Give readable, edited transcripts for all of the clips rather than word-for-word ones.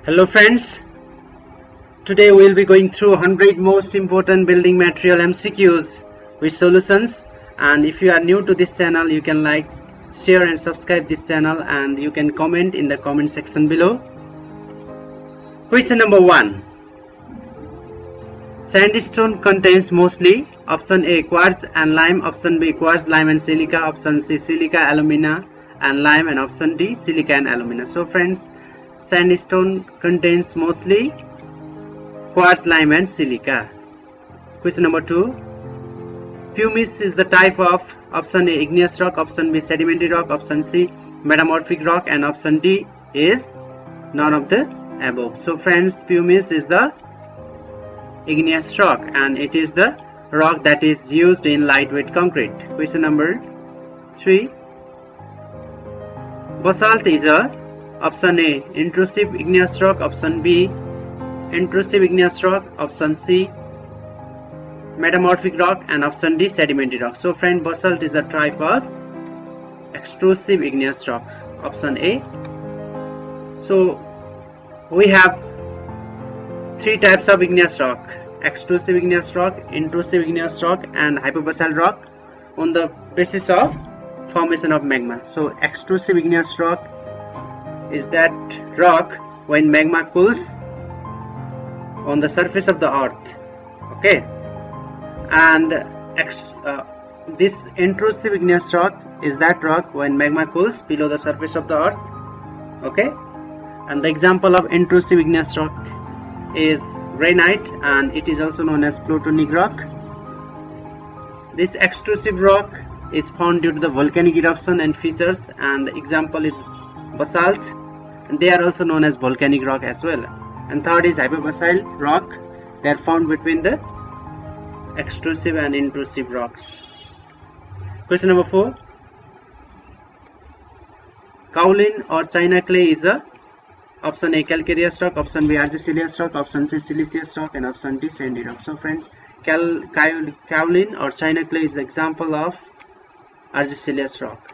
Hello friends, today we will be going through 100 most important building material MCQs with solutions. And if you are new to this channel, you can like, share and subscribe this channel, and you can comment in the comment section below. Question number 1. Sandstone contains mostly option A quartz and lime, option B quartz, lime and silica, option C silica, alumina and lime, and option D silica and alumina. So friends, sandstone contains mostly quartz, lime and silica. Question number 2. Pumice is the type of option A igneous rock, option B sedimentary rock, option C metamorphic rock, and option D is none of the above. So friends, pumice is the igneous rock and it is the rock that is used in lightweight concrete. Question number 3. Basalt is a option A intrusive igneous rock, option B intrusive igneous rock, option C metamorphic rock, and option D sedimentary rock. So friend, basalt is a type of extrusive igneous rock, option A. So we have three types of igneous rock: extrusive igneous rock, intrusive igneous rock, and hypobasalt rock on the basis of formation of magma. So extrusive igneous rock is that rock when magma cools on the surface of the earth, okay, and this intrusive igneous rock is that rock when magma cools below the surface of the earth, okay. And the example of intrusive igneous rock is granite, and it is also known as plutonic rock. This extrusive rock is found due to the volcanic eruption and fissures, and the example is basalt, and they are also known as volcanic rock as well. And third is hypobasalt rock. They are found between the extrusive and intrusive rocks. Question number 4. Kaolin or China clay is a option A calcareous rock, option B argillaceous rock, option C siliceous rock, and option D sandy rock. So friends, kaolin or China clay is the example of argillaceous rock.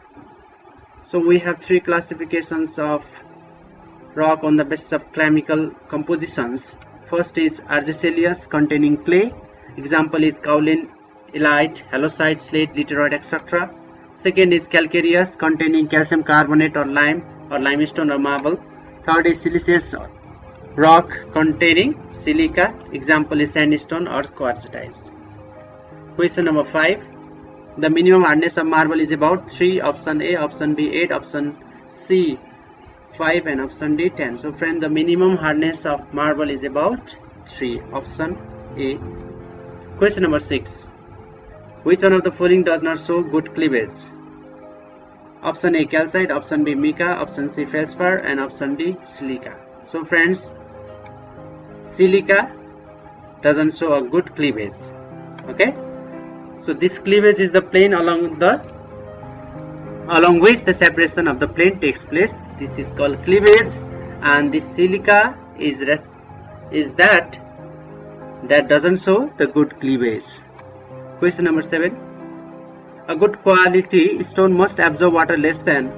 So we have three classifications of rock on the basis of chemical compositions. First is argillaceous containing clay. Example is kaolin, illite, halloysite, slate, laterite, etc. Second is calcareous containing calcium carbonate or lime or limestone or marble. Third is siliceous rock containing silica. Example is sandstone or quartzitized. Question number 5. The minimum hardness of marble is about 3. Option A, option B 8, option C 5, and option D 10. So friend, the minimum hardness of marble is about 3. Option A. Question number 6. Which one of the following does not show good cleavage? Option A calcite, option B mica, option C feldspar, and option D silica. So friends, silica doesn't show a good cleavage, okay. So this cleavage is the plane along which the separation of the plane takes place. This is called cleavage, and this silica is that doesn't show the good cleavage. Question number 7. A good quality stone must absorb water less than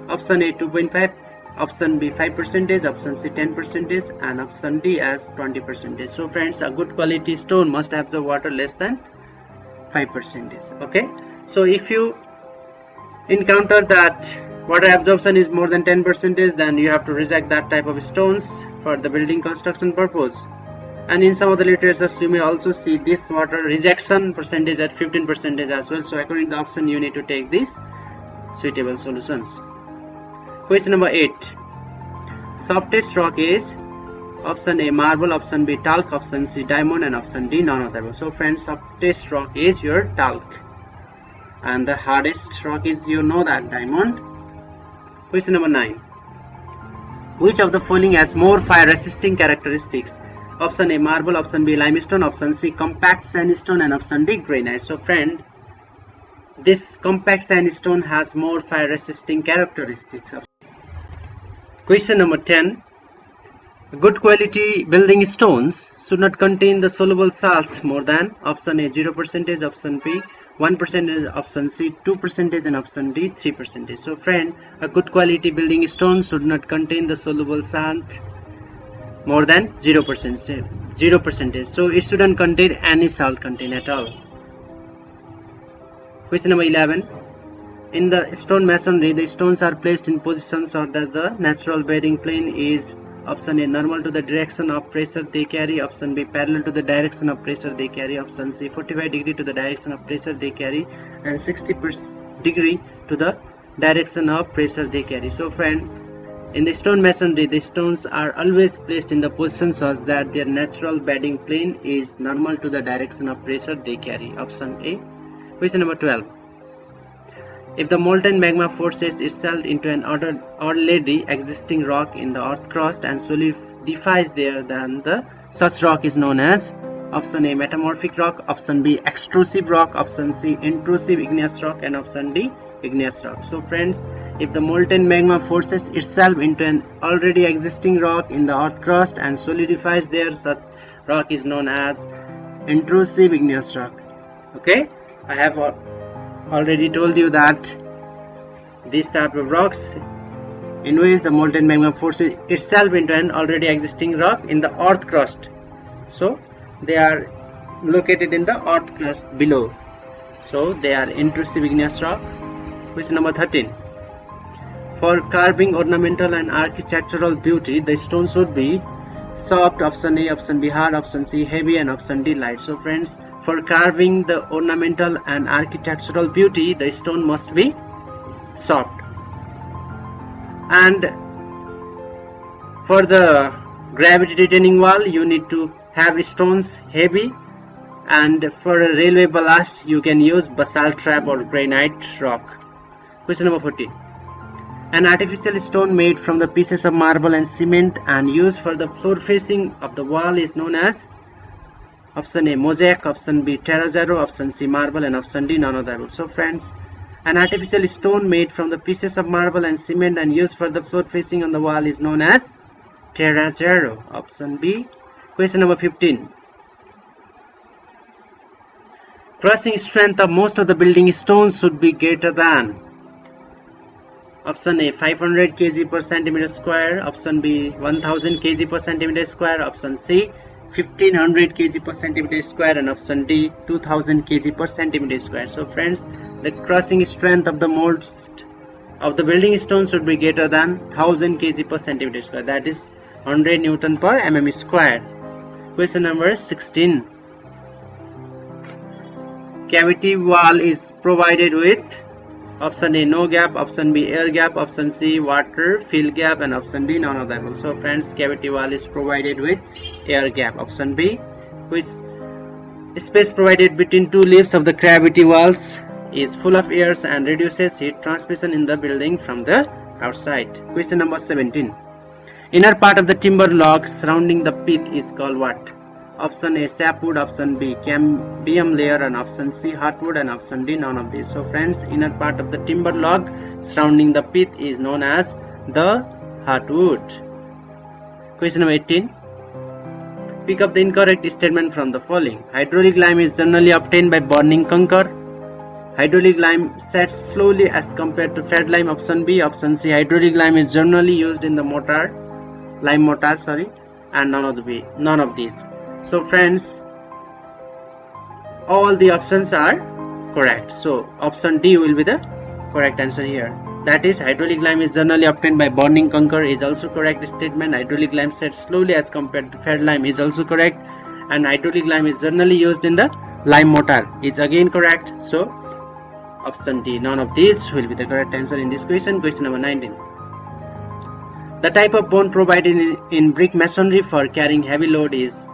option A 2.5, option B 5%, option C 10%, and option D as 20%. So friends, a good quality stone must absorb water less than 5%, okay. So if you encounter that water absorption is more than 10%, then you have to reject that type of stones for the building construction purpose. And in some of the literatures you may also see this water rejection percentage at 15% as well. So according to the option, you need to take these suitable solutions. Question number 8. Softest rock is option A marble, option B talc, option C diamond, and option D none of the above. So friends, softest rock is your talc, and the hardest rock is, you know, that diamond. Question number 9. Which of the following has more fire resisting characteristics? Option A marble, option B limestone, option C compact sandstone, and option D granite. So friend, this compact sandstone has more fire resisting characteristics. Question number 10. Good quality building stones should not contain the soluble salts more than option A 0%, option B 1%, option C 2%, and option D 3%. So friend, a good quality building stone should not contain the soluble salt more than 0%, so it shouldn't contain any salt content at all. Question number 11. In the stone masonry, the stones are placed in positions so that the natural bearing plane is option A normal to the direction of pressure they carry, option B parallel to the direction of pressure they carry, option C 45 degree to the direction of pressure they carry, and 60 degree to the direction of pressure they carry. So friend, in the stone masonry, the stones are always placed in the position such that their natural bearing plane is normal to the direction of pressure they carry, option A. Question number 12. If the molten magma forces itself into an already existing rock in the earth crust and solidifies there, then such rock is known as option A metamorphic rock, option B extrusive rock, option C intrusive igneous rock, and option D igneous rock. So friends, if the molten magma forces itself into an already existing rock in the earth crust and solidifies there, such rock is known as intrusive igneous rock. Okay, I have already told you that this type of rocks in which the molten magma forces itself into an already existing rock in the earth crust, so they are located in the earth crust below, so they are intrusive igneous rock. Question number 13. For carving ornamental and architectural beauty, the stone should be soft, option A, option B hard, option C heavy, and option D light. So friends, for carving the ornamental and architectural beauty, the stone must be soft. And for the gravity retaining wall, you need to have stones heavy, and for a railway ballast you can use basalt trap or granite rock. Question number 14. An artificial stone made from the pieces of marble and cement and used for the floor facing of the wall is known as option A mosaic, option B terrazzo, option C marble, and option D none of the above. So friends, an artificial stone made from the pieces of marble and cement and used for the floor facing on the wall is known as terrazzo, option B. Question number 15. Crushing strength of most of the building stones should be greater than option A 500 kg per centimeter square, option B 1000 kg per centimeter square, option C 1500 kg per centimeter square, and option D 2000 kg per centimeter square. So friends, the crushing strength of the most of the building stone should be greater than 1000 kg per centimeter square, that is 100 Newton per mm square. Question number 16. Cavity wall is provided with option A no gap, option B air gap, option C water fill gap, and option D none of the above. So friends, cavity wall is provided with air gap, option B. Which space provided between two leaves of the cavity walls is full of air and reduces heat transmission in the building from the outside. Question number 17. Inner part of the timber log surrounding the pit is called what? Option A sapwood, option B cambium layer, and option C heartwood, and option D none of these. So friends, inner part of the timber log surrounding the pit is known as the heartwood. Question number 18. Pick up the incorrect statement from the following. Hydraulic lime is generally obtained by burning conker. Hydraulic lime sets slowly as compared to fed lime, option B. Option C hydraulic lime is generally used in the lime mortar, and none of these. So friends, all the options are correct, so option D will be the correct answer here. That is, hydraulic lime is generally obtained by burning conker is also correct statement. Hydraulic lime sets slowly as compared to fed lime is also correct, and hydraulic lime is generally used in the lime mortar is again correct. So option D, none of these will be the correct answer in this question. Question number 19. The type of bone provided in brick masonry for carrying heavy load is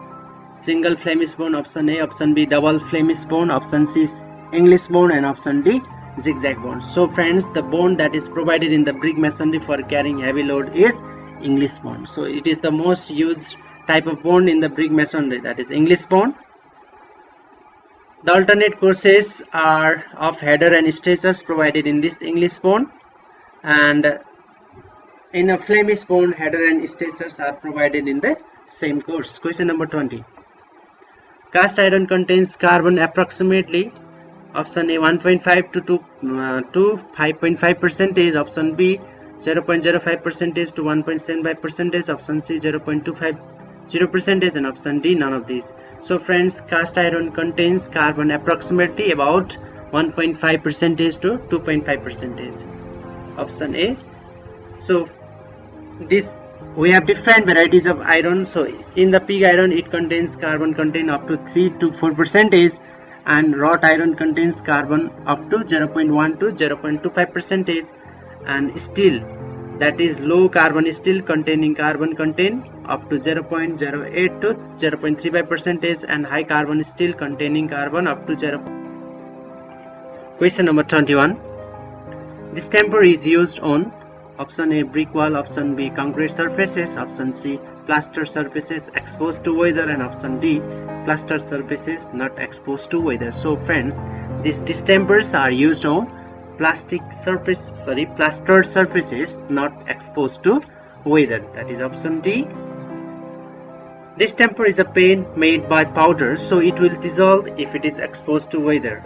single flemish bone, option A, option B double flemish bone, option C English bone, and option D zigzag bone. So friends, the bone that is provided in the brick masonry for carrying heavy load is English bone. So it is the most used type of bone in the brick masonry, that is English bone. The alternate courses are of header and stagers provided in this English bone, and in a Flemish bone, header and stagers are provided in the same course. Question number 20. Cast iron contains carbon approximately option A 1.5 to 5.5%, option B 0.05% to 1.75%, option C 0.25 0%, and option D, none of these. So friends, cast iron contains carbon approximately about 1.5% to 2.5%. Option A. So this, we have different varieties of iron. So in the pig iron, it contains carbon content up to 3 to 4%, and wrought iron contains carbon up to 0.1 to 0.25%, and steel, that is low carbon steel, containing carbon content up to 0.08 to 0.35%, and high carbon steel containing carbon up to 0. Question number 21. Distemper is used on option A, brick wall, option B, concrete surfaces, option C, plaster surfaces exposed to weather, and option D, plaster surfaces not exposed to weather. So friends, these distempers are used on plastered surfaces not exposed to weather, that is option D. Distemper is a paint made by powder, so it will dissolve if it is exposed to weather,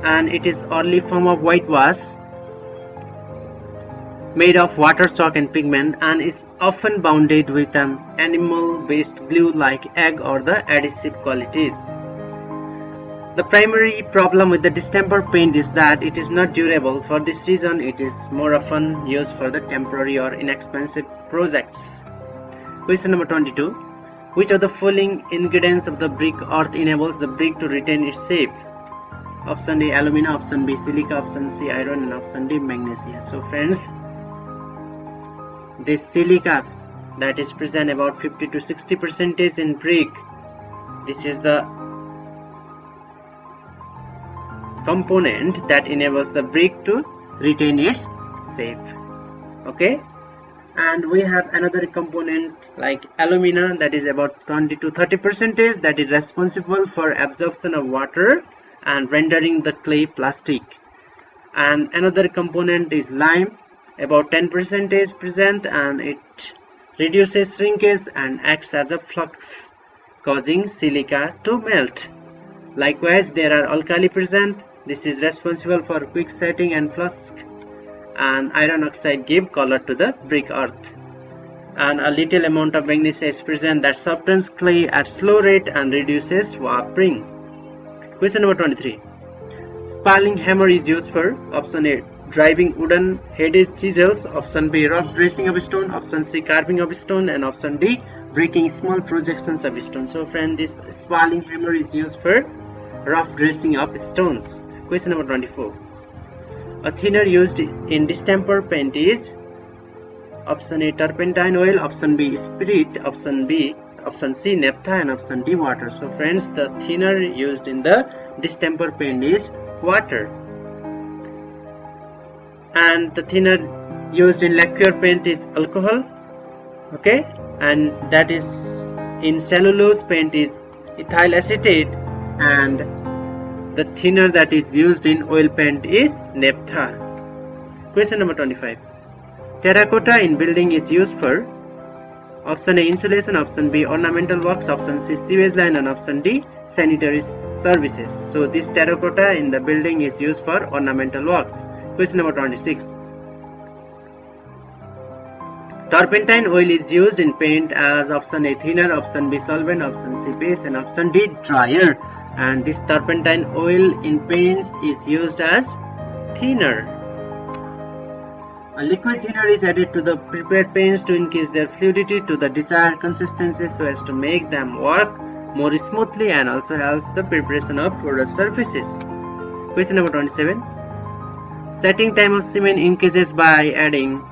and it is early form of whitewash made of water, chalk and pigment, and is often bounded with an animal-based glue like egg or the adhesive qualities. The primary problem with the distemper paint is that it is not durable. For this reason, it is more often used for the temporary or inexpensive projects. Question number 22. Which of the following ingredients of the brick earth enables the brick to retain its shape? Option A, alumina, option B, silica, option C, iron, and option D, magnesia. So friends, this silica that is present about 50 to 60% in brick, this is the component that enables the brick to retain its shape. Okay, and we have another component like alumina, that is about 20 to 30%, that is responsible for absorption of water and rendering the clay plastic. And another component is lime, about 10% present, and it reduces shrinkage and acts as a flux, causing silica to melt. Likewise, there are alkali present. This is responsible for quick setting and flush, and iron oxide give color to the brick earth. And a little amount of magnesia is present that softens clay at slow rate and reduces warping. Question number 23. Spalling hammer is used for option A, driving wooden headed chisels, option B, rough dressing of stone, option C, carving of stone, and option D, breaking small projections of stone. So friend, this spalling hammer is used for rough dressing of stones. Question number 24. A thinner used in distemper paint is option A, turpentine oil, option B, spirit, option C, naphtha, and option D, water. So friends, the thinner used in the distemper paint is water, and the thinner used in lacquer paint is alcohol. Okay, and that is in cellulose paint is ethyl acetate, and the thinner that is used in oil paint is naphtha. Question number 25. Terracotta in building is used for option A, insulation, option B, ornamental works, option C, sewage line, and option D, sanitary services. So this terracotta in the building is used for ornamental works. Question number 26. Turpentine oil is used in paint as option A, thinner, option B, solvent, option C, base, and option D, dryer. And this turpentine oil in paints is used as thinner. A liquid thinner is added to the prepared paints to increase their fluidity to the desired consistency so as to make them work more smoothly, and also helps the preparation of porous surfaces. Question number 27. Setting time of cement increases by adding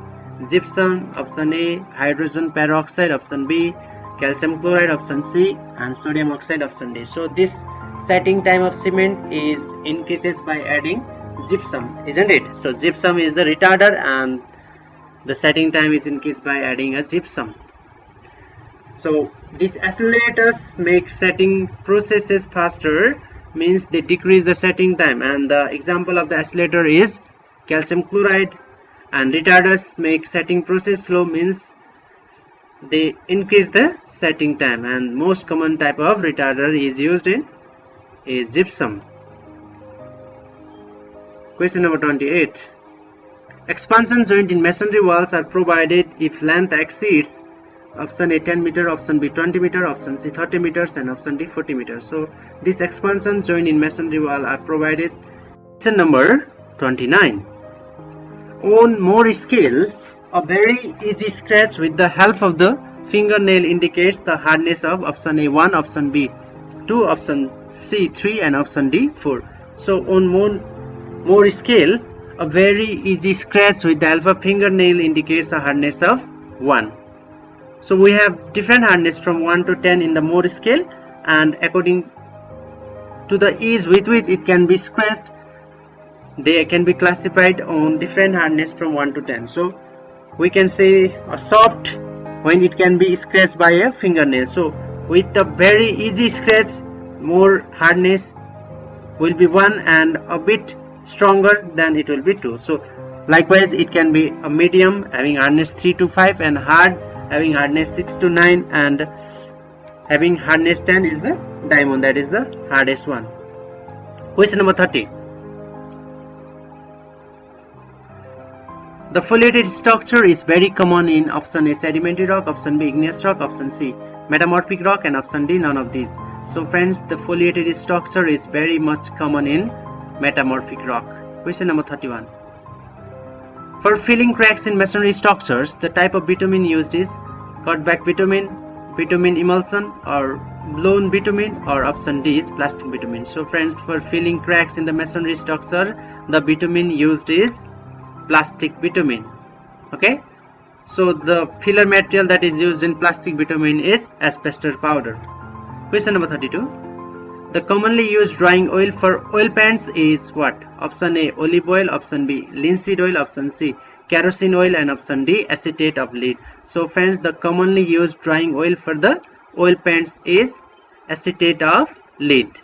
gypsum, option A, hydrogen peroxide, option B, calcium chloride, option C, and sodium oxide, option D. So this setting time of cement is increases by adding gypsum, isn't it? So gypsum is the retarder, and the setting time is increased by adding a gypsum. So these accelerators make setting processes faster, means they decrease the setting time, and the example of the accelerator is calcium chloride. And retarders make setting process slow, means they increase the setting time, and most common type of retarder is used in is gypsum. Question number 28. Expansion joint in masonry walls are provided if length exceeds Option A 10 meter, option B 20 meter, option C 30 meters, and option D 40 meters. So this expansion joint in masonry wall are provided. Question number 29. On more scale, a very easy scratch with the help of the fingernail indicates the hardness of option A 1, option B 2, option C 3, and option D 4. So on more scale, a very easy scratch with the help of fingernail indicates a hardness of 1. So we have different hardness from 1 to 10 in the more scale, and according to the ease with which it can be scratched, they can be classified on different hardness from 1 to 10. So we can say a soft when it can be scratched by a fingernail. So with a very easy scratch, more hardness will be 1, and a bit stronger than it will be 2. So likewise it can be a medium having hardness 3 to 5, and hard having hardness 6 to 9, and having hardness 10 is the diamond, that is the hardest one. Question number 30. The foliated structure is very common in option A sedimentary rock, option B igneous rock, option C metamorphic rock, and option D none of these. So friends, the foliated structure is very much common in metamorphic rock. Question number 31. For filling cracks in masonry structures, the type of bitumen used is cut-back bitumen, bitumen emulsion, or blown bitumen, or option D is plastic bitumen. So friends, for filling cracks in the masonry structure, the bitumen used is plastic bitumen. Okay, so the filler material that is used in plastic bitumen is asbestos powder. Question number 32. The commonly used drying oil for oil paints is what? Option A olive oil, option B linseed oil, option C kerosene oil, and option D acetate of lead. So friends, the commonly used drying oil for the oil paints is acetate of lead.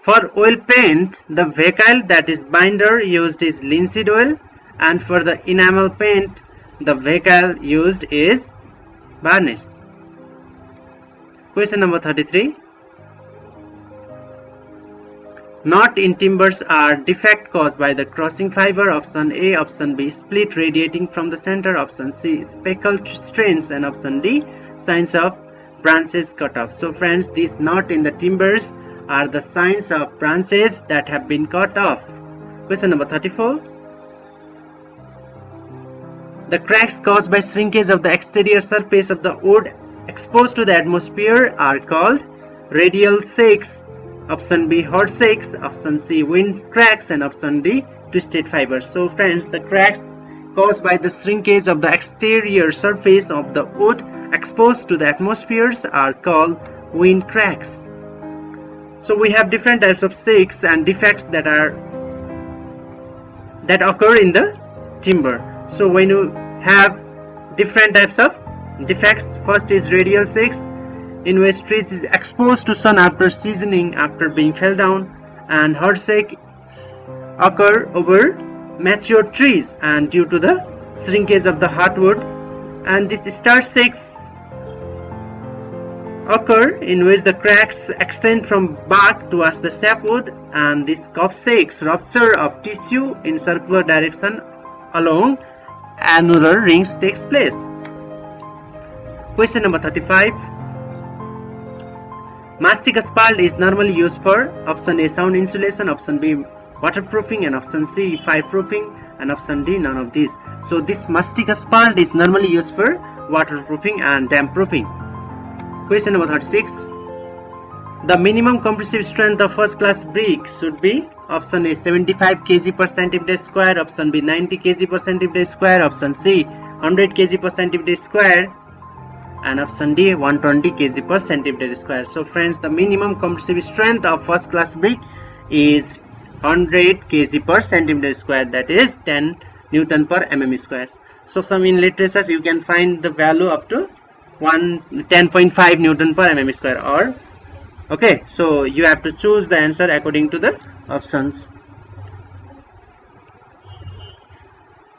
For oil paint, the vehicle that is binder used is linseed oil, and for the enamel paint, the vehicle used is varnish. Question number 33. Knot in timbers are defect caused by the crossing fiber. Option A, option B split radiating from the center, option C speckled strands, and option D signs of branches cut off. So friends, these knot in the timbers are the signs of branches that have been cut off. Question number 34. The cracks caused by shrinkage of the exterior surface of the wood exposed to the atmosphere are called radial shakes, option B hot shakes, option C wind cracks, and option D twisted fibers. So friends, the cracks caused by the shrinkage of the exterior surface of the wood exposed to the atmospheres are called wind cracks. So we have different types of shakes and defects that occur in the timber. So when you have different types of defects, first is radial shakes, in which trees is exposed to sun after seasoning after being fell down, and hot shakes occur over mature trees and due to the shrinkage of the hardwood, and these star shakes occur in which the cracks extend from bark towards the sapwood, and these cup shakes rupture of tissue in circular direction along annular rings takes place. Question number 35. Mastic asphalt is normally used for option A sound insulation, option B waterproofing, and option C fireproofing, and option D none of these. So this mastic asphalt is normally used for waterproofing and damp proofing. Question number 36. The minimum compressive strength of first class brick should be option A 75 kg per centimeter square, option B 90 kg per centimeter square, option C 100 kg per centimeter square, and option D 120 kg per centimeter square. So friends, the minimum compressive strength of first class brick is 100 kg per centimeter square, that is 10 Newton per mm square. So some in literature you can find the value up to 10.5 Newton per mm square, or okay, so you have to choose the answer according to the options.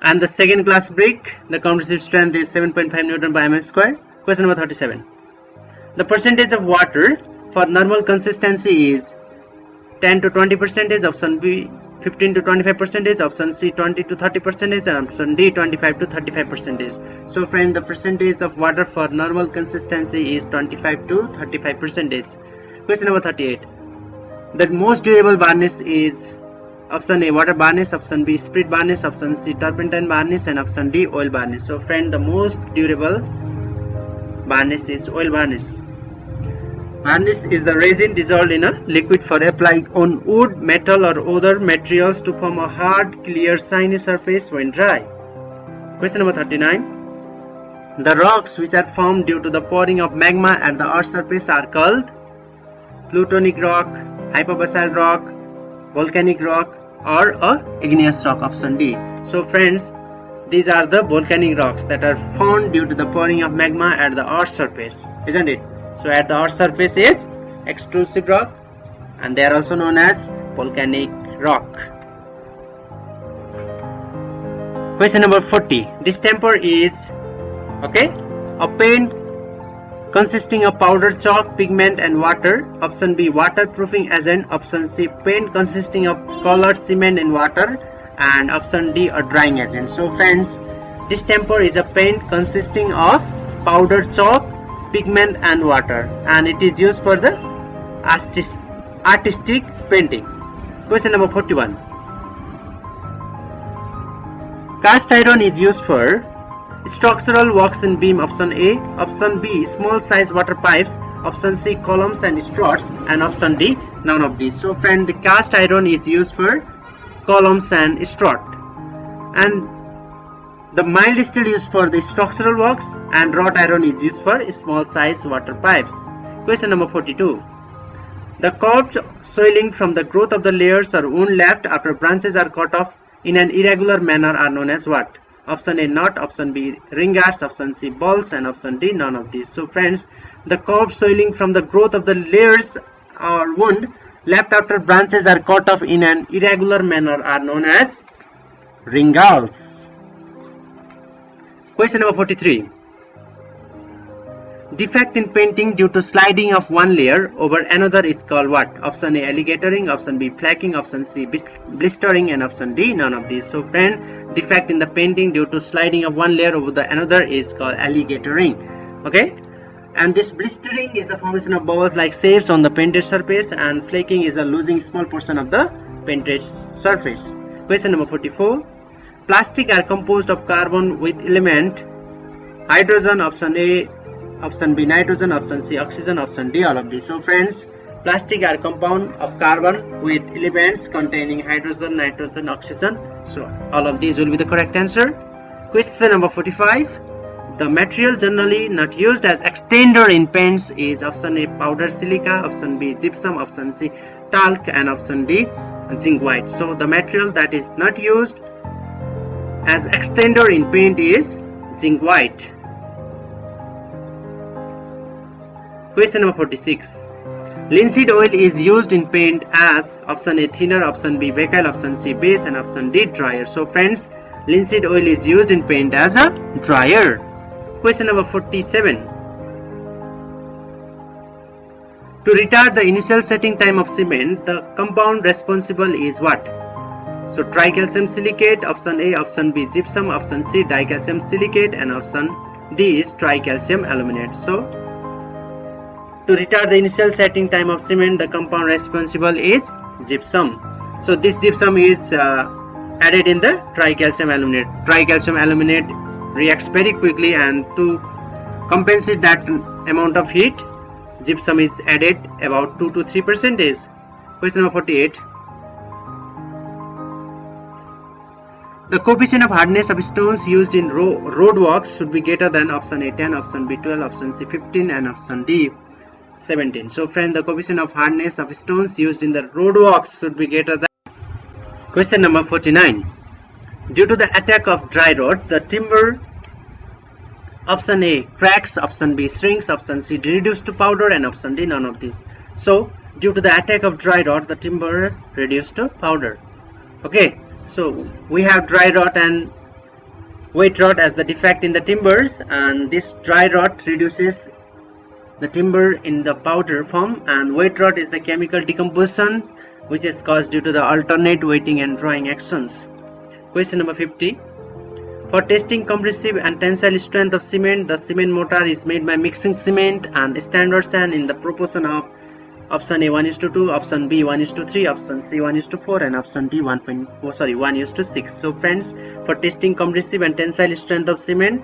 And the second class brick, the compressive strength is 7.5 Newton per mm square. Question number 37. The percentage of water for normal consistency is 10 to 20%. Option B 15 to 25%, option C 20 to 30%, and option D 25 to 35%. So friend, the percentage of water for normal consistency is 25 to 35%. Question number 38. The most durable varnish is option A water varnish, option B spirit varnish, option C turpentine varnish, and option D oil varnish. So friend, the most durable varnish is oil varnish. Varnish is the resin dissolved in a liquid for applying on wood, metal or other materials to form a hard, clear, shiny surface when dry. Question number 39. The rocks which are formed due to the pouring of magma at the earth's surface are called plutonic rock, hypobasalt rock, volcanic rock, or a igneous rock, option D. So friends, these are the volcanic rocks that are formed due to the pouring of magma at the earth's surface, isn't it? So at the earth's surface is extrusive rock, and they are also known as volcanic rock. Question number 40. Distemper is a paint consisting of powder, chalk, pigment and water. Option B waterproofing agent, option C paint consisting of colored cement and water, and option D a drying agent. So friends, distemper is a paint consisting of powder, chalk, pigment and water, and it is used for the artistic painting. Question number 41. Cast iron is used for structural works in beam, option A, option B small size water pipes, option C columns and struts, and option D none of these. So friend, the cast iron is used for columns and strut, and the mild steel used for the structural works, and wrought iron is used for small size water pipes. Question number 42. The curved swelling from the growth of the layers or wound left after branches are cut off in an irregular manner are known as what? Option A knot, option B ringers, option C balls, and option D none of these. So friends, the curved swelling from the growth of the layers or wound left after branches are cut off in an irregular manner are known as ringers. Question number 43. Defect in painting due to sliding of one layer over another is called what? Option A alligatoring, option B flaking, option C blistering, and option D none of these. So friend, defect in the painting due to sliding of one layer over the another is called alligatoring. Okay, and this blistering is the formation of bubbles like shapes on the painted surface, and flaking is a losing small portion of the painted surface. Question number 44. Plastic are composed of carbon with element hydrogen, option A, option B nitrogen, option C oxygen, option D all of these. So friends, plastic are compound of carbon with elements containing hydrogen, nitrogen, oxygen. So all of these will be the correct answer. Question number 45. The material generally not used as extender in paints is option A powder silica, option B gypsum, option C talc, and option D zinc white. So the material that is not used as extender in paint is zinc white. Question number 46. Linseed oil is used in paint as option A thinner, option B vehicle, option C base, and option D dryer. So friends, linseed oil is used in paint as a dryer. Question number 47. To retard the initial setting time of cement, the compound responsible is what? So tricalcium silicate, option A, option B gypsum, option C dicalcium silicate, and option D is tricalcium aluminate. So to retard the initial setting time of cement, the compound responsible is gypsum. So this gypsum is added in the tricalcium aluminate. Tricalcium aluminate reacts very quickly, and to compensate that amount of heat, gypsum is added about 2 to 3%. Question number 48. The coefficient of hardness of stones used in road works should be greater than option A 10, option B 12, option C 15, and option D 17. So friend, the coefficient of hardness of stones used in the road works should be greater than. Question number 49. Due to the attack of dry rot, the timber, option A cracks, option B shrinks, option C reduced to powder, and option D none of these. So due to the attack of dry rot, the timber reduced to powder. Okay, so we have dry rot and wet rot as the defect in the timbers, and this dry rot reduces the timber in the powder form, and wet rot is the chemical decomposition which is caused due to the alternate weighting and drawing actions. Question number 50. For testing compressive and tensile strength of cement, the cement mortar is made by mixing cement and standard sand in the proportion of option A 1:2, option B 1:3, option C 1:4, and option D 1:6. So friends, for testing compressive and tensile strength of cement,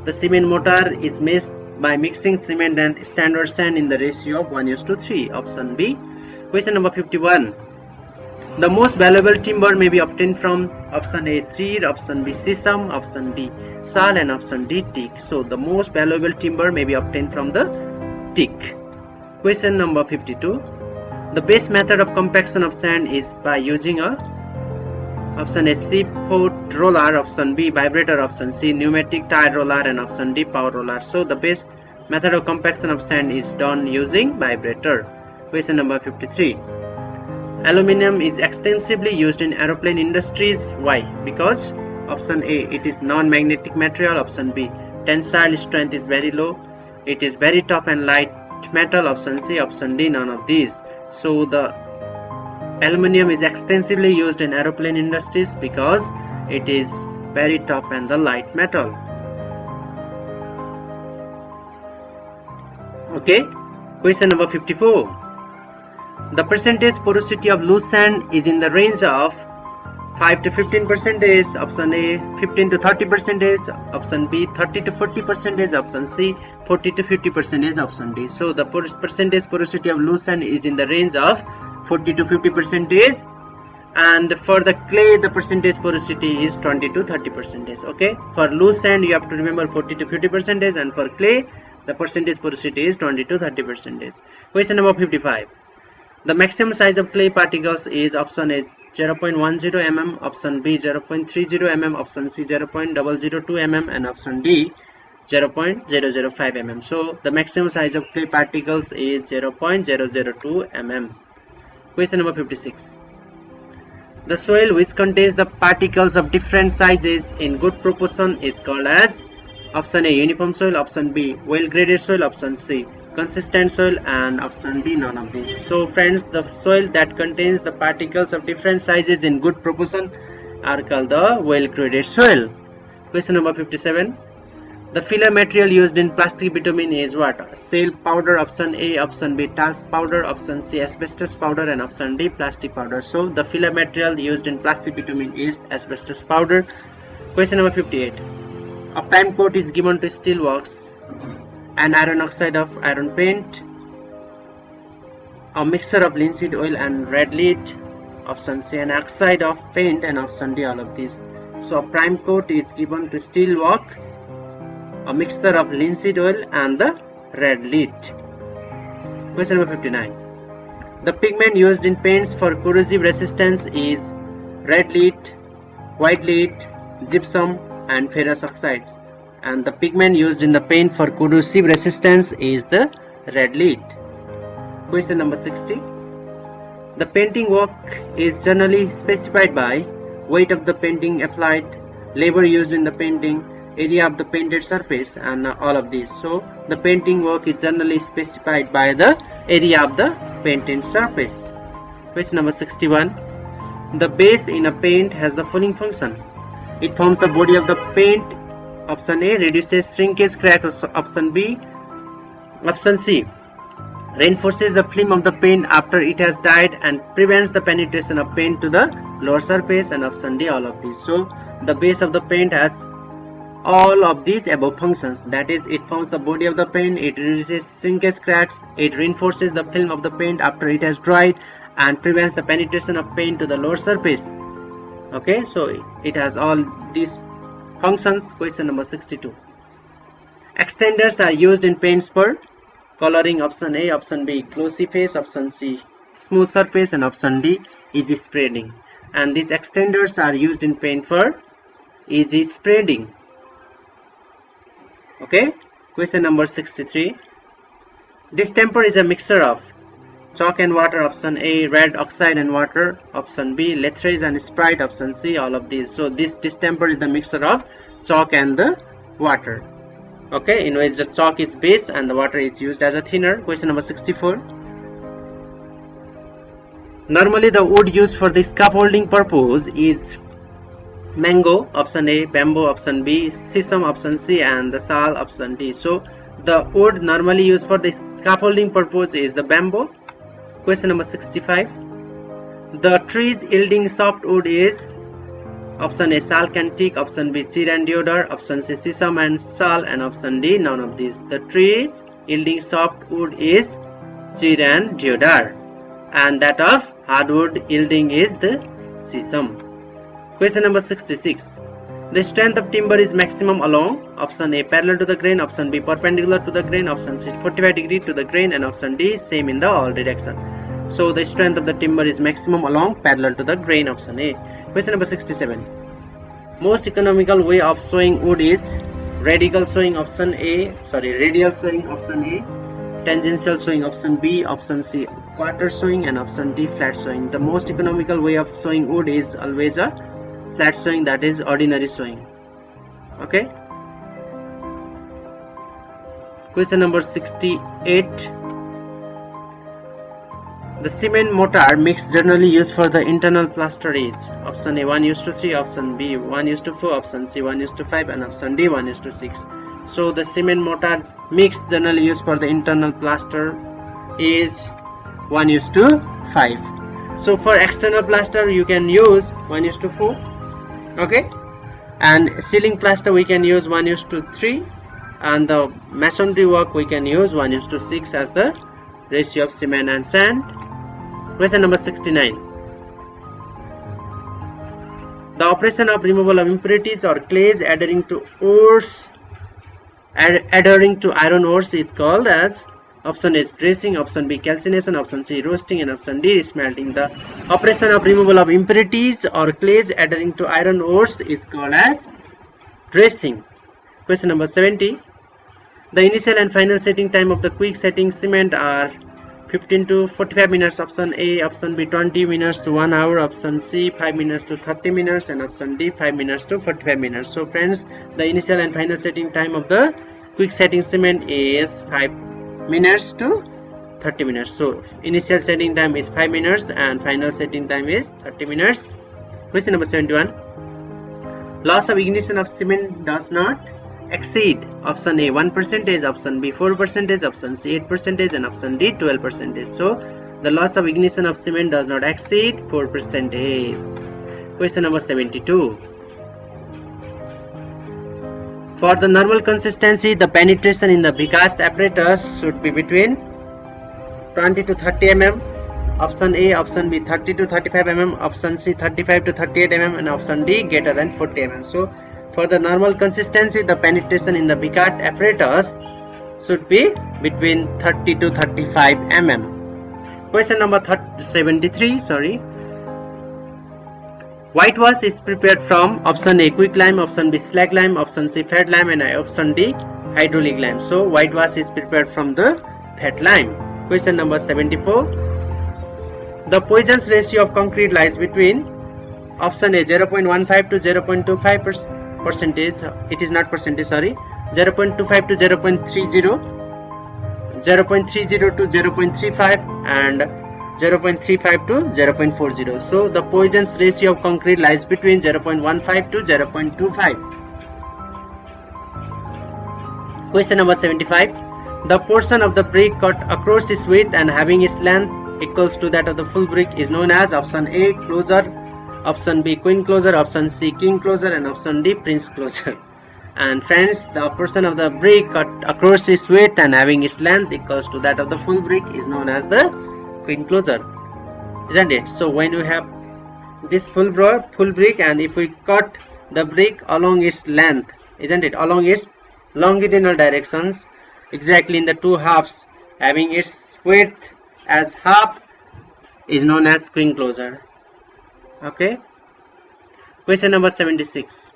the cement mortar is made by mixing cement and standard sand in the ratio of 1:3, option B. Question number 51. The most valuable timber may be obtained from option A cedar, option B sisam, option D sal, and option D teak. So the most valuable timber may be obtained from the teak. Question number 52. The best method of compaction of sand is by using a option A seaport roller, option B vibrator, option C pneumatic tire roller, and option D power roller. So the best method of compaction of sand is done using vibrator. Question number 53. Aluminium is extensively used in aeroplane industries. Why? Because option A, it is non-magnetic material, option B, tensile strength is very low, it is very tough and light metal, option C, option D, none of these. So the aluminium is extensively used in aeroplane industries because it is very tough and the light metal. Okay, question number 54. The percentage porosity of loose sand is in the range of 5 to 15%, option A 15 to 30%, option B 30 to 40%, option C 40 to 50%, option D. So the percentage porosity of loose sand is in the range of 40 to 50%, and for the clay the percentage porosity is 20 to 30%. Okay, for loose sand you have to remember 40 to 50%, and for clay the percentage porosity is 20 to 30%. Question number 55. The maximum size of clay particles is option A 0.10 mm, option B 0.30 mm, option C 0.002 mm, and option D 0.005 mm. So the maximum size of clay particles is 0.002 mm. Question number 56. The soil which contains the particles of different sizes in good proportion is called as option A uniform soil, option B well graded soil, option C consistent soil, and option D none of these. So friends, the soil that contains the particles of different sizes in good proportion are called the well graded soil. Question number 57. The filler material used in plastic bitumen is what? Shale powder, option A, option B talc powder, option C asbestos powder, and option D plastic powder. So the filler material used in plastic bitumen is asbestos powder. Question number 58. A prime coat is given to steel works, an iron oxide of iron paint, a mixture of linseed oil and red lead, option C an oxide of paint, and option D all of these. So a prime coat is given to steel work, a mixture of linseed oil and the red lead. Question number 59. The pigment used in paints for corrosive resistance is red lead, white lead, gypsum, and ferrous oxide. And the pigment used in the paint for corrosive resistance is the red lead. Question number 60. The painting work is generally specified by weight of the painting applied, labor used in the painting, area of the painted surface, and all of these. So the painting work is generally specified by the area of the painted surface. Question number 61. The base in a paint has the following function. It forms the body of the paint. Option A reduces shrinkage cracks, option C reinforces the film of the paint after it has dried and prevents the penetration of paint to the lower surface, and option D all of these. So the base of the paint has all of these above functions, that is, it forms the body of the paint, it reduces shrinkage cracks, it reinforces the film of the paint after it has dried, and prevents the penetration of paint to the lower surface. Okay, so it has all these functions. Question number 62. Extenders are used in paints for coloring. Option A, option B glossy face, option C smooth surface, and option D easy spreading. And these extenders are used in paint for easy spreading. Okay, question number 63. Distemper is a mixture of chalk and water. Option A red oxide and water, option B lethrage and Sprite, option C all of these. So this distemper is the mixture of chalk and the water, okay, in which the chalk is base and the water is used as a thinner. Question number 64. Normally the wood used for the scaffolding purpose is mango, option A, bamboo, option B, sesame, option C, and the sal, option D. So the wood normally used for the scaffolding purpose is the bamboo. Question number 65. The trees yielding soft wood is option A, sal cantic, option B, chir and deodar, option C, sesame and sal, and option D, none of these. The trees yielding soft wood is chir and deodar, and that of hardwood yielding is the sesame. Question number 66. The strength of timber is maximum along option A, parallel to the grain, option B, perpendicular to the grain, option C, 45 degree to the grain, and option D, same in the all direction. So the strength of the timber is maximum along parallel to the grain, option A. Question number 67. Most economical way of sewing wood is radial sewing, option A, tangential sewing, option B, option C, quarter sewing, and option D, flat sewing. The most economical way of sewing wood is always a flat sewing, that is ordinary sewing. Okay. Question number 68. The cement mortar mix generally used for the internal plaster is option A, 1:3, option B, 1:4, option C, 1:5, and option D, 1:6. So the cement mortar mix generally used for the internal plaster is 1:5. So for external plaster you can use 1:4. Okay, and ceiling plaster we can use 1:3, and the masonry work we can use 1:6 as the ratio of cement and sand. Question number 69. The operation of removal of impurities or clays adhering to iron ores is called as option A, pressing, option B, calcination, option C, roasting, and option D, smelting. The operation of removal of impurities or clays adhering to iron ores is called as pressing. Question number 70. The initial and final setting time of the quick setting cement are 15 to 45 minutes, option A, option B, 20 minutes to 1 hour, option C, 5 minutes to 30 minutes, and option D, 5 minutes to 45 minutes. So friends, the initial and final setting time of the quick setting cement is 5 minutes to 30 minutes. So initial setting time is 5 minutes and final setting time is 30 minutes. Question number 71. Loss of ignition of cement does not exceed option A, 1%, option B, 4%, option C, 8%, and option D, 12%. So the loss of ignition of cement does not exceed 4%. Question number 72. For the normal consistency, the penetration in the precast apparatus should be between 20 to 30 mm, option A, option B, 30 to 35 mm, option C, 35 to 38 mm, and option D, greater than 40 mm. So for the normal consistency, the penetration in the precast apparatus should be between 30 to 35 mm. Question number 73. Whitewash is prepared from option A, quick lime, option B, slag lime, option C, fat lime, and option D, hydraulic lime. So whitewash is prepared from the fat lime. Question number 74. The Poisson's ratio of concrete lies between option A, 0.15 to 0.25%. It is not percentage, 0.25 to 0.30, 0.30 to 0.35, and 0.35 to 0.40. So the Poisson's ratio of concrete lies between 0.15 to 0.25. Question number 75. The portion of the brick cut across its width and having its length equals to that of the full brick is known as option A, closure, option B, queen closure, option C, king closure, and option D, prince closure. And friends, the portion of the brick cut across its width and having its length equals to that of the full brick is known as the queen closure, isn't it? So when you have this full brick, and if we cut the brick along its length, isn't it, along its longitudinal directions, exactly in the two halves, having its width as half, is known as queen closure. Okay. Question number 76.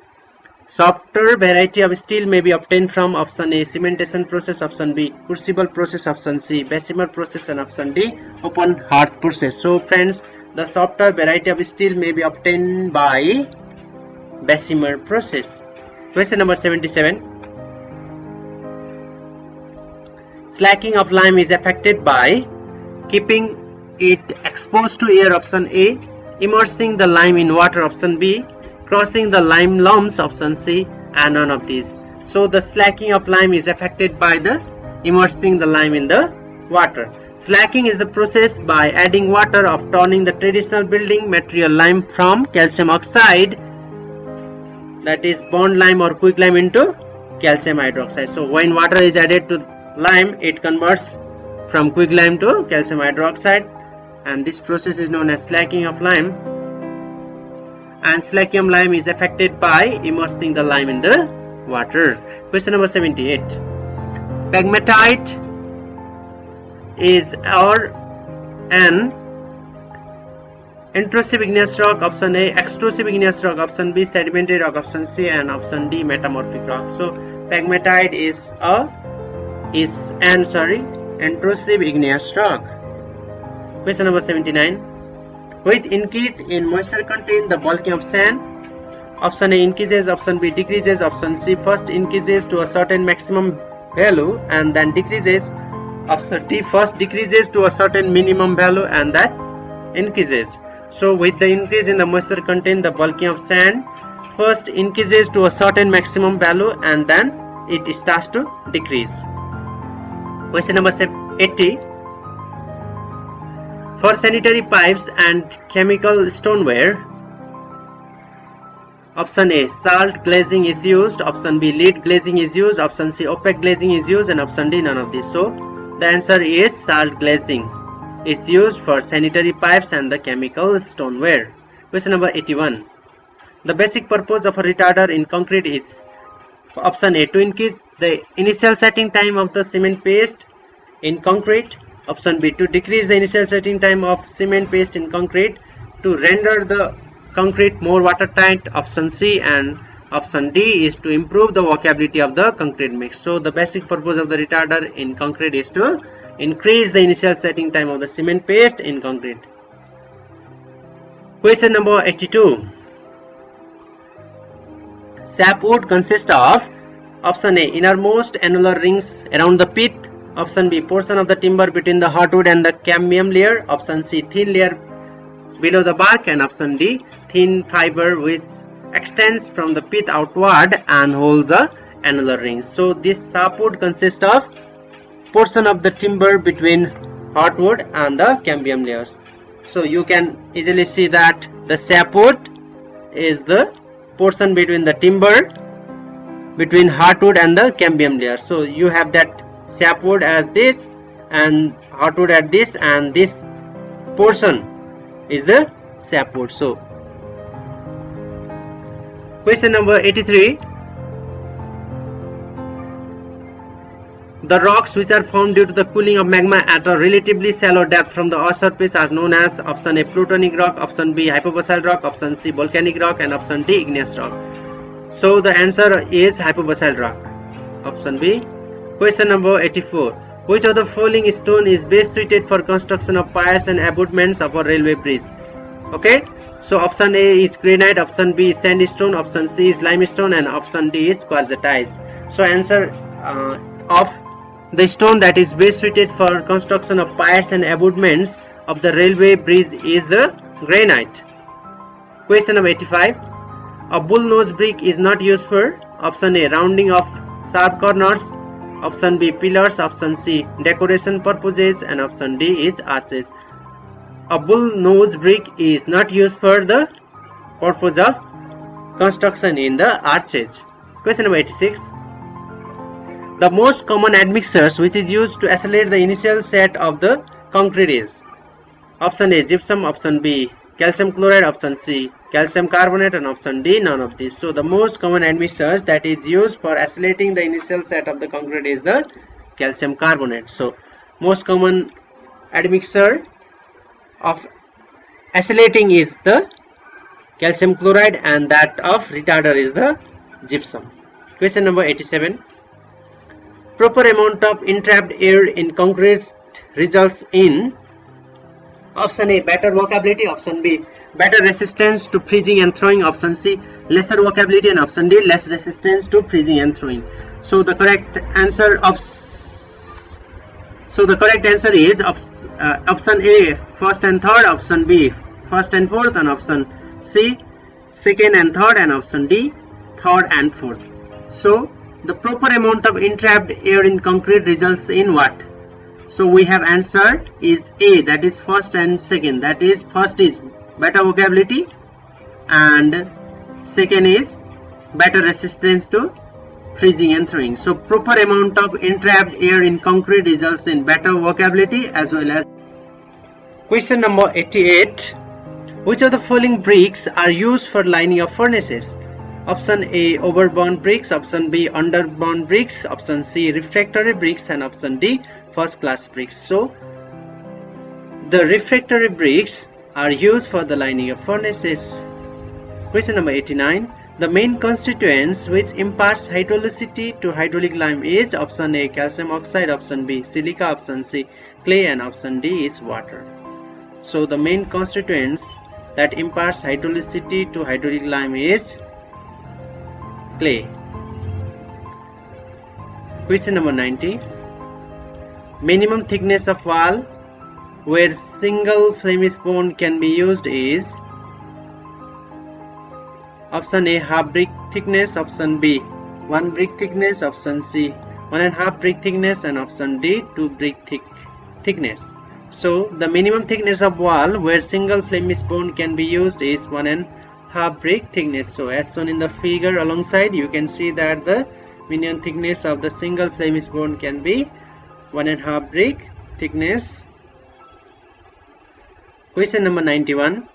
Softer variety of steel may be obtained from option A, cementation process, option B, crucible process, option C, Bessemer process, and option D, open hearth process. So friends, the softer variety of steel may be obtained by Bessemer process. Question number 77. Slacking of lime is affected by keeping it exposed to air option A, immersing the lime in water option B, crushing the lime lumps option C, and none of these. So the slacking of lime is affected by the immersing the lime in the water. Slacking is the process by adding water of turning the traditional building material lime from calcium oxide, that is bond lime or quick lime, into calcium hydroxide. So when water is added to lime, it converts from quick lime to calcium hydroxide, and this process is known as slacking of lime. And slacking of lime is affected by immersing the lime in the water. Question number 78. Pegmatite is an intrusive igneous rock option A, extrusive igneous rock option B, sedimentary rock option C, and option D metamorphic rock. So pegmatite is an intrusive igneous rock. Question number 79. With increase in moisture content, the bulking of sand, option A increases, option B decreases, option C first increases to a certain maximum value and then decreases, option D first decreases to a certain minimum value and that increases. So with the increase in the moisture content, the bulking of sand first increases to a certain maximum value and then it starts to decrease. Question number 80. For sanitary pipes and chemical stoneware, option A salt glazing is used, option B lead glazing is used, option C opaque glazing is used, and option D none of these. So the answer is salt glazing is used for sanitary pipes and the chemical stoneware. Question number 81. The basic purpose of a retarder in concrete is, option A to increase the initial setting time of the cement paste in concrete, option B to decrease the initial setting time of cement paste in concrete to render the concrete more watertight, option C, and option D is to improve the workability of the concrete mix. So the basic purpose of the retarder in concrete is to increase the initial setting time of the cement paste in concrete. Question number 82. Sapwood consists of, option A innermost annular rings around the pith, option B portion of the timber between the hardwood and the cambium layer, option C thin layer below the bark, and option D thin fiber which extends from the pith outward and hold the annular rings. So this sapwood consists of portion of the timber between hardwood and the cambium layers. So you can easily see that the sapwood is the portion between the timber between hardwood and the cambium layer. So you have that sapwood as this and hardwood at this, and this portion is the sapwood. So question number 83. The rocks which are formed due to the cooling of magma at a relatively shallow depth from the earth surface are known as, option A plutonic rock, option B hypobasalt rock, option C volcanic rock, and option D igneous rock. So the answer is hypobasalt rock, option B. Question number 84. Which of the following stone is best suited for construction of piers and abutments of a railway bridge? Okay, so option A is granite, option B is sandstone, option C is limestone, and option D is quartzite. So answer of the stone that is best suited for construction of piers and abutments of the railway bridge is the granite. Question number 85. A bull nose brick is not used for, option A rounding of sharp corners, option B pillars, option C decoration purposes, and option D is arches. A bull nose brick is not used for the purpose of construction in the arches. Question number 86. The most common admixtures which is used to accelerate the initial set of the concrete is, option A gypsum, option B calcium chloride, option C calcium carbonate, and option D none of these. So the most common admixtures that is used for accelerating the initial set of the concrete is the calcium carbonate. So most common admixture of accelerating is the calcium chloride, and that of retarder is the gypsum. Question number 87. Proper amount of entrapped air in concrete results in, option A better workability, option B better resistance to freezing and thawing, option C lesser workability, and option D less resistance to freezing and thawing. So the correct answer of So the correct answer is option A, first and third, option B, first and fourth, and option C, second and third, and option D, third and fourth. So the proper amount of entrapped air in concrete results in what? So we have answered is A, that is first and second. That is, first is better workability and second is better resistance to freezing and thawing. So proper amount of entrapped air in concrete results in better workability as well as. Question number 88. Which of the following bricks are used for lining of furnaces? Option A, overburn bricks, option B, underburn bricks, option C, refractory bricks, and option D, first class bricks. So the refractory bricks are used for the lining of furnaces. Question number 89. The main constituents which imparts hydrolicity to hydraulic lime is option A, calcium oxide, option B, silica, option C, clay, and option D is water. So the main constituents that imparts hydrolicity to hydraulic lime is clay. Question number 90. Minimum thickness of wall where single Flemish bond can be used is option A, half brick thickness, option B, 1 brick thickness, option C, 1.5 brick thickness, and option D, 2 brick thickness. So the minimum thickness of wall where single Flemish bond can be used is 1.5 brick thickness. So as shown in the figure alongside, you can see that the minimum thickness of the single Flemish bond can be 1.5 brick thickness. Question number 91.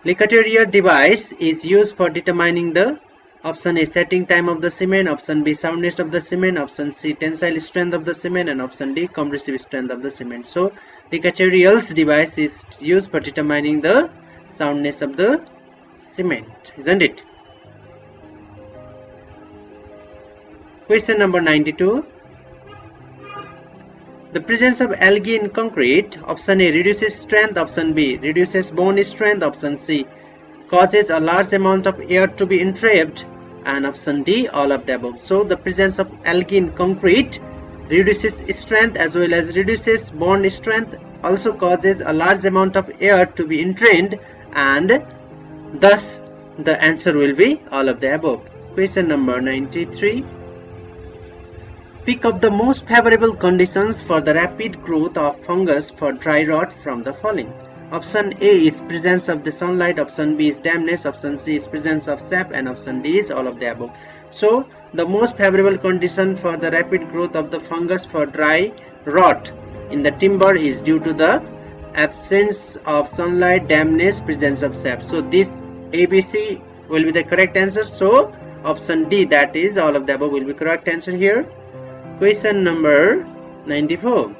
Licaterier device is used for determining the option A, setting time of the cement, option B, soundness of the cement, option C, tensile strength of the cement, and option D, compressive strength of the cement. So Licaterier's device is used for determining the soundness of the cement, isn't it? Question number 92. The presence of algae in concrete, option A, reduces strength, option B, reduces bone strength, option C, causes a large amount of air to be entrapped, and option D, all of the above. So the presence of algae in concrete reduces strength as well as reduces bone strength, also causes a large amount of air to be entrained, and thus the answer will be all of the above. Question number 93. Pick up the most favorable conditions for the rapid growth of fungus for dry rot from the following. Option A is presence of the sunlight, option B is dampness, option C is presence of sap, and option D is all of the above. So the most favorable condition for the rapid growth of the fungus for dry rot in the timber is due to the absence of sunlight, dampness, presence of sap. So this ABC will be the correct answer. So option D, that is all of the above, will be correct answer here. Question number 94.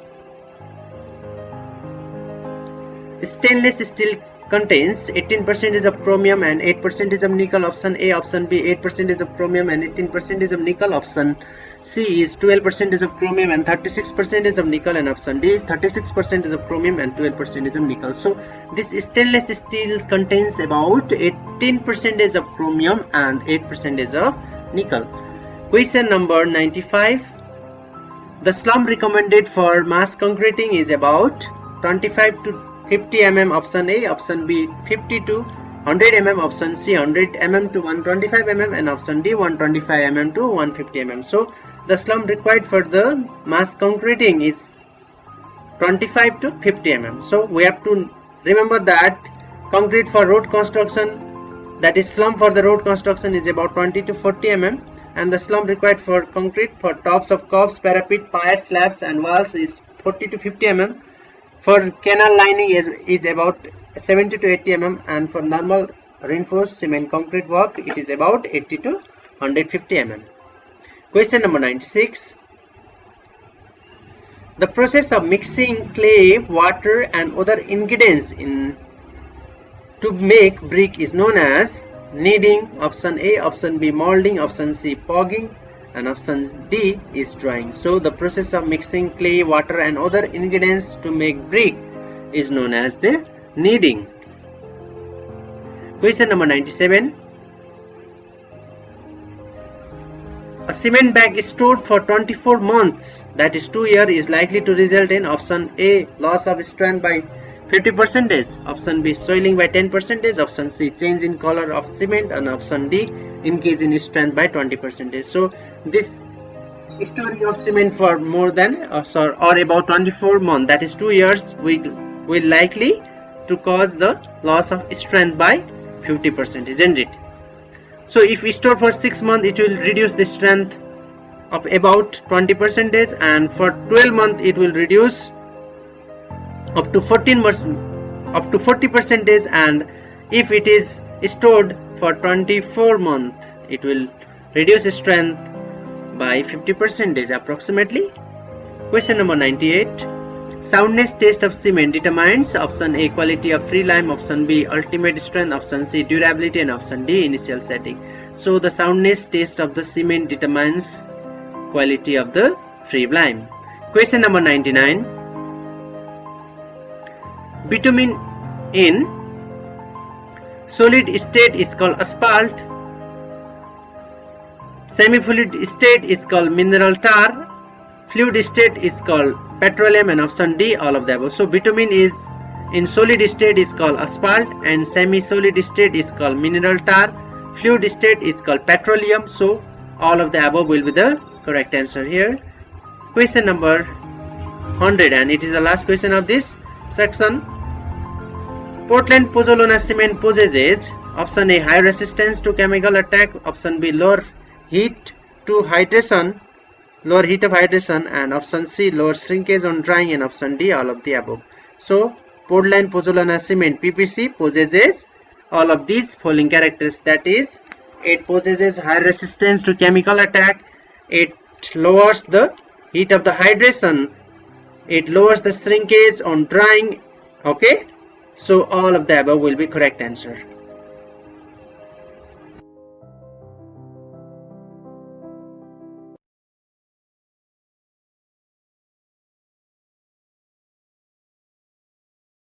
Stainless steel contains 18% of chromium and 8% of nickel. Option A, option B, 8% of chromium and 18% of nickel. Option C is 12% of chromium and 36% of nickel, and option D is 36% of chromium and 12% of nickel. So this stainless steel contains about 18% of chromium and 8% of nickel. Question number 95. The slump recommended for mass concreting is about 25 to 50 mm, option A, option B 50 to 100 mm, option C 100 mm to 125 mm, and option D 125 mm to 150 mm. So the slump required for the mass concreting is 25 to 50 mm. So we have to remember that concrete for road construction, that is slump for the road construction, is about 20 to 40 mm, and the slump required for concrete for tops of curbs, parapet, piers, slabs and walls is 40 to 50 mm. For canal lining is about 70 to 80 mm, and for normal reinforced cement concrete work it is about 80 to 150 mm. Question number 96. The process of mixing clay, water and other ingredients to make brick is known as kneading, option A, option B molding, option C pogging, and option D is drying. So the process of mixing clay, water and other ingredients to make brick is known as the kneading. Question number 97. A cement bag stored for 24 months, that is 2 years, is likely to result in option A, loss of strength by 50%, option B, soiling by 10%, option C, change in color of cement, and option D, increase in strength by 20%. So this storing of cement for more than or about 24 months, that is 2 years, will likely to cause the loss of strength by 50%, isn't it? So if we store for 6 months, it will reduce the strength of about 20%, and for 12 months it will reduce up to 40%, and if it is stored for 24 months, it will reduce strength by 50% approximately. Question number 98. Soundness test of cement determines option A, quality of free lime, option B, ultimate strength, option C, durability, and option D, initial setting. So the soundness test of the cement determines quality of the free lime. Question number 99. Bitumen in solid state is called asphalt, semi-fluid state is called mineral tar, fluid state is called petroleum, and option D, all of the above. So bitumen is in solid state is called asphalt, and semi-solid state is called mineral tar, fluid state is called petroleum. So all of the above will be the correct answer here. Question number 100, and it is the last question of this section. Portland pozzolana cement possesses option A, high resistance to chemical attack, option B, lower heat of hydration, and option C, lower shrinkage on drying, and option D, all of the above. So Portland pozzolana cement PPC possesses all of these following characters, that is, it possesses high resistance to chemical attack, it lowers the heat of the hydration, it lowers the shrinkage on drying. Okay, so all of the above will be correct answer.